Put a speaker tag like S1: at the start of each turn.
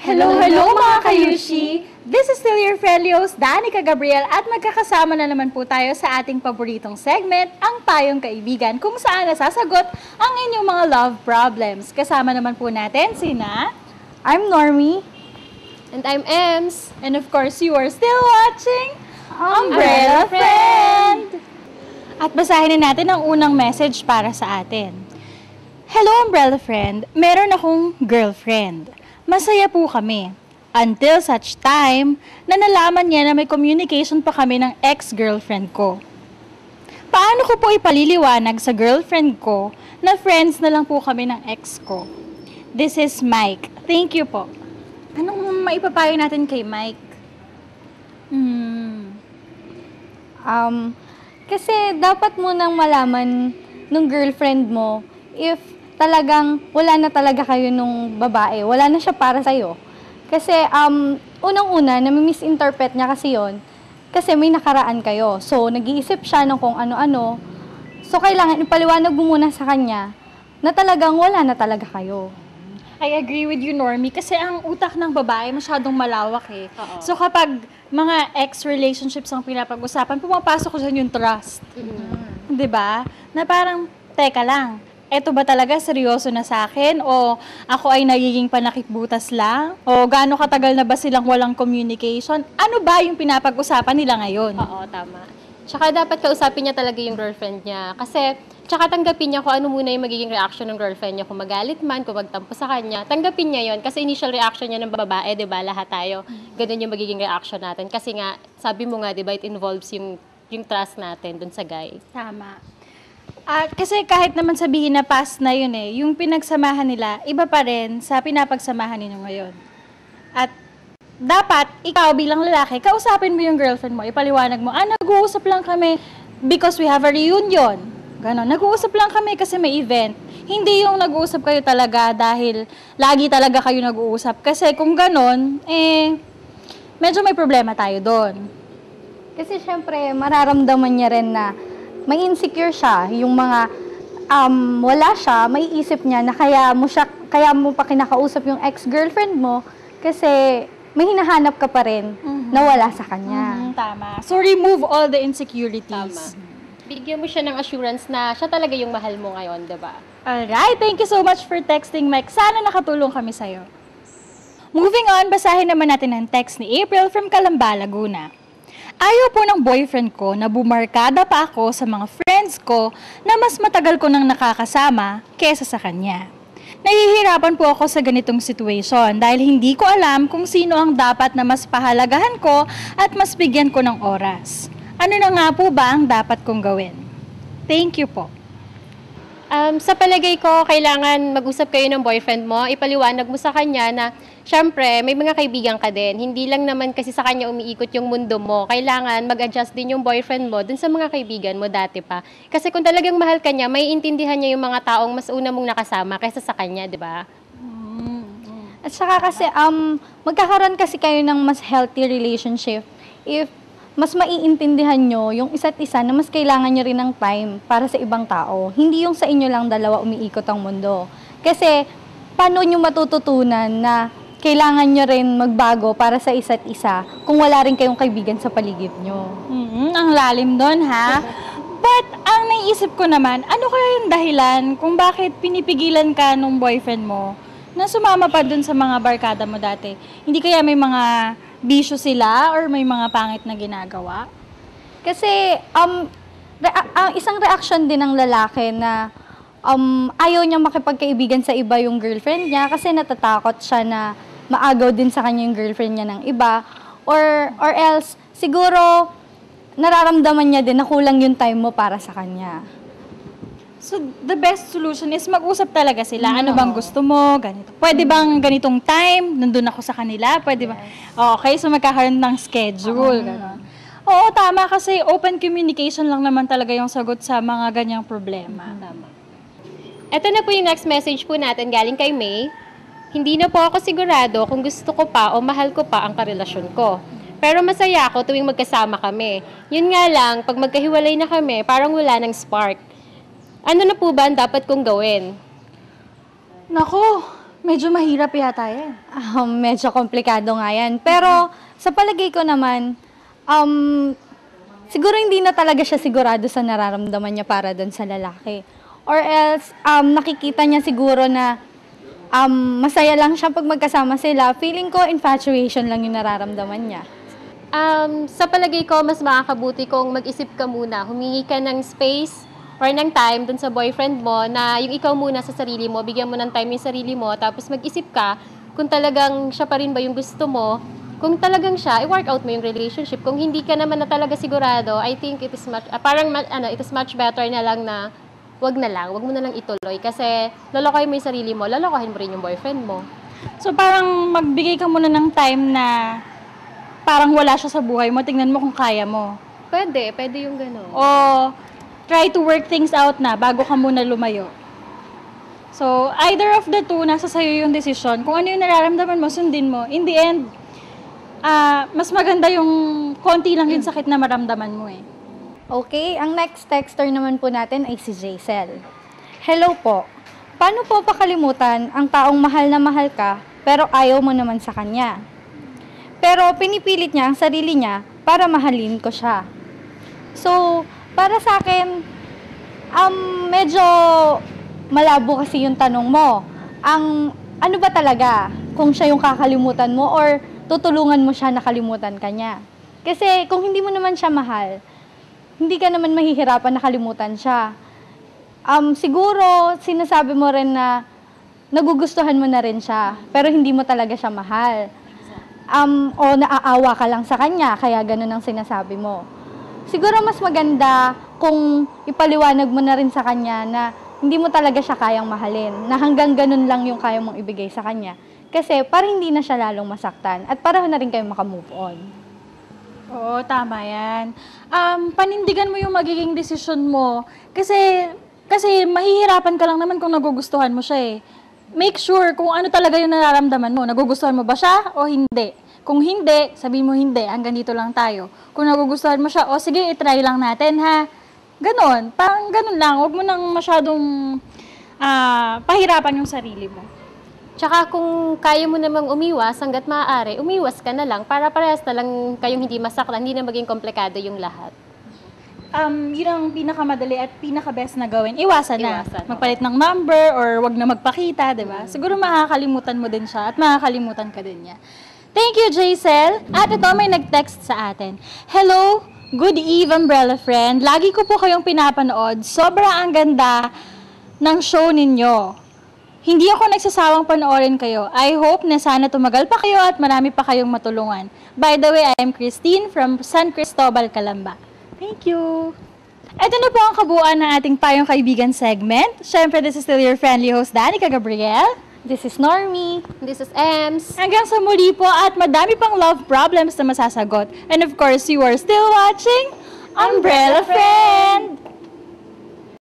S1: Hello mga kayushi! This is still your friend Leos, Danica Gabriel at magkakasama na naman po tayo sa ating paboritong segment, ang Payong Kaibigan, kung saan nasasagot ang inyong mga love problems. Kasama naman po natin sina...
S2: I'm Normie.
S3: And I'm Ems.
S1: And of course, you are still watching Umbrella Friend! At basahin na natin ang unang message para sa atin. Hello Umbrella Friend, meron akong girlfriend. Masaya po kami. Until such time na nalaman niya na may communication pa kami ng ex-girlfriend ko. Paano ko po ipaliliwanag sa girlfriend ko na friends na lang po kami ng ex ko? This is Mike. Thank you po. Anong maipapayo natin kay Mike?
S2: Kasi dapat mo nang malaman nung girlfriend mo if talagang wala na talaga kayo nung babae. Wala na siya para sa'yo. Kasi unang-una, nami-misinterpret niya kasi yon kasi may nakaraan kayo. So, nag-iisip siya ng kung ano-ano. So, kailangan ipaliwanag mo muna sa kanya na talagang wala na talaga kayo.
S1: I agree with you, Normie, kasi ang utak ng babae masyadong malawak eh.
S3: Oo.
S1: So kapag mga ex-relationships ang pinapag-usapan, pumapasok ko dyan yung trust. Di ba? Na parang, teka lang, eto ba talaga seryoso na sa akin? O ako ay nagiging panakipbutas lang? O gaano katagal na ba silang walang communication? Ano ba yung pinapag-usapan nila ngayon?
S3: Oo, tama. Tsaka dapat kausapin niya talaga yung girlfriend niya. Kasi, tsaka tanggapin niya kung ano muna yung magiging reaction ng girlfriend niya. Kung magalit man, kung magtampo sa kanya, tanggapin niya yon. Kasi initial reaction niya ng babae, di ba? Lahat tayo, ganun yung magiging reaction natin. Kasi nga, sabi mo nga, di ba, it involves yung trust natin dun sa guy.
S1: Tama. At kasi kahit naman sabihin na past na yun eh, yung pinagsamahan nila, iba pa rin sa pinapagsamahan ninyo ngayon. At dapat, ikaw bilang lalaki, kausapin mo yung girlfriend mo, ipaliwanag mo, nag-uusap lang kami because we have a reunion. Ganon, nag-uusap lang kami kasi may event. Hindi yung nag-uusap kayo talaga dahil lagi talaga kayo nag-uusap. Kasi kung ganon, medyo may problema tayo doon.
S2: Kasi syempre, mararamdaman niya rin na may insecure siya. Yung mga wala siya, may isip niya na kaya mo pa kinakausap yung ex-girlfriend mo kasi may hinahanap ka pa rin na wala sa kanya.
S1: Tama. So, remove all the insecurities.
S3: Tama. Bigyan mo siya ng assurance na siya talaga yung mahal mo ngayon, di ba?
S1: Alright, thank you so much for texting, Mike. Sana nakatulong kami sa'yo. Moving on, basahin naman natin ang text ni April from Calamba, Laguna. Ayaw po ng boyfriend ko na bumarkada pa ako sa mga friends ko na mas matagal ko nang nakakasama kesa sa kanya. Nahihirapan po ako sa ganitong situation dahil hindi ko alam kung sino ang dapat na mas pahalagahan ko at mas bigyan ko ng oras. Ano na nga po ba ang dapat kong gawin? Thank you po.
S3: Sa palagay ko, kailangan mag-usap kayo ng boyfriend mo, ipaliwanag mo sa kanya na, syempre, may mga kaibigan ka din. Hindi lang naman kasi sa kanya umiikot yung mundo mo. Kailangan mag-adjust din yung boyfriend mo dun sa mga kaibigan mo dati pa. Kasi kung talagang mahal ka niya, may intindihan niya yung mga taong mas una mong nakasama kaysa sa kanya, di ba?
S2: At saka kasi, magkakaroon kasi kayo ng mas healthy relationship if mas maiintindihan nyo yung isa't isa na mas kailangan nyo rin ng time para sa ibang tao. Hindi yung sa inyo lang dalawa umiikot ang mundo. Kasi, paano nyo matututunan na kailangan nyo rin magbago para sa isa't isa kung wala rin kayong kaibigan sa paligid nyo?
S1: Ang lalim doon, ha? But, ang naiisip ko naman, ano kaya yung dahilan kung bakit pinipigilan ka nung boyfriend mo na sumama pa dun sa mga barkada mo dati? Hindi kaya may mga bisyo sila or may mga pangit na ginagawa?
S2: Kasi, isang reaction din ng lalaki na ayaw niya makipagkaibigan sa iba yung girlfriend niya kasi natatakot siya na maagaw din sa kanya yung girlfriend niya ng iba. Or else, siguro, nararamdaman niya din na kulang yung time mo para sa kanya.
S1: So, the best solution is mag-usap talaga sila. Ano bang gusto mo? Ganito. Pwede bang ganitong time? Nandun ako sa kanila? Pwede ba? Okay, so magkakaroon ng schedule. Ganon. Oo, tama kasi open communication lang naman talaga yung sagot sa mga ganyang problema.
S3: Tama. Ito na po yung next message po natin galing kay May. Hindi na po ako sigurado kung gusto ko pa o mahal ko pa ang karelasyon ko. Pero masaya ako tuwing magkasama kami. Yun nga lang, pag magkahiwalay na kami, parang wala ng spark. Ano na po ba ang dapat kong gawin?
S1: Nako, Medyo mahirap yata yan.
S2: Medyo komplikado nga yan. Pero sa palagay ko naman, siguro hindi na talaga siya sigurado sa nararamdaman niya para doon sa lalaki. Or else, nakikita niya siguro na masaya lang siya pag magkasama sila. Feeling ko, infatuation lang yung nararamdaman niya.
S3: Sa palagay ko, mas makakabuti kung mag-isip ka muna. Humingi ka ng space or ng time dun sa boyfriend mo na yung ikaw muna sa sarili mo, bigyan mo ng time yung sarili mo, tapos mag-isip ka kung talagang siya pa rin ba yung gusto mo. Kung talagang siya, i-work out mo yung relationship. Kung hindi ka naman na talaga sigurado, I think it is much, it is much better na lang na wag mo na lang ituloy. Kasi lolokohin mo yung sarili mo, lolokohin mo rin yung boyfriend mo.
S1: So parang magbigay ka muna ng time na parang wala siya sa buhay mo, tingnan mo kung kaya mo.
S3: Pwede yung gano'n.
S1: O try to work things out na bago ka muna lumayo. So, either of the two, nasa sa'yo yung decision. Kung ano yung nararamdaman mo, sundin mo. In the end, mas maganda yung konti lang yung sakit na maramdaman mo eh.
S2: Okay, ang next texter naman po natin ay si Jaisel. Hello po. Paano po pakalimutan ang taong mahal na mahal ka, pero ayaw mo naman sa kanya? Pero pinipilit niya ang sarili niya para mahalin ko siya. So, para sa akin, medyo malabo kasi yung tanong mo. Ano ba talaga? Kung siya yung kakalimutan mo or tutulungan mo siya na kalimutan ka niya? Kasi kung hindi mo naman siya mahal, hindi ka naman mahihirapan na kalimutan siya. Siguro, sinasabi mo rin na nagugustuhan mo na rin siya, pero hindi mo talaga siya mahal. O naaawa ka lang sa kanya, kaya ganun ang sinasabi mo. Siguro mas maganda kung ipaliwanag mo na rin sa kanya na hindi mo talaga siya kayang mahalin, na hanggang ganun lang yung kaya mong ibigay sa kanya. Kasi para hindi na siya lalong masaktan at para na rin kayo makamove on.
S1: Oo, tama yan. Panindigan mo yung magiging desisyon mo. Kasi mahihirapan ka lang naman kung nagugustuhan mo siya eh. Make sure kung ano talaga yung nararamdaman mo. Nagugustuhan mo ba siya o hindi? Kung hindi, sabihin mo hindi, hanggang dito lang tayo. Kung nagugustuhan mo siya, o sige, itry lang natin ha. Ganon, parang ganon lang. Huwag mo nang masyadong pahirapan yung sarili mo.
S3: Tsaka kung kaya mo namang umiwas, hanggat maaari, umiwas ka na lang para parehas na lang kayong hindi masaktan, hindi na maging komplikado yung lahat.
S1: Yun ang pinakamadali at pinaka-best na gawin. Iwasan na.
S3: Iwasan,
S1: Magpalit ng number or wag na magpakita, di ba? Siguro makakalimutan mo din siya at makakalimutan ka din niya. Thank you, Jaisel. At ito, may nag-text sa atin. Hello, good eve, umbrella friend. Lagi ko po kayong pinapanood. Sobra ang ganda ng show ninyo. Hindi ako nagsasawang panoorin kayo. I hope na sana tumagal pa kayo at marami pa kayong matulungan. By the way, I am Christine from San Cristobal, Calamba. Thank you. Ito na po ang kabuuan ng ating Payong Kaibigan segment. Siyempre, this is still your friendly host, Danica Gabriel.
S2: This is Normie.
S3: This is Ems.
S1: Hanggang sa muli po at madami pang love problems na masasagot. And of course, you are still watching Umbrella Friend!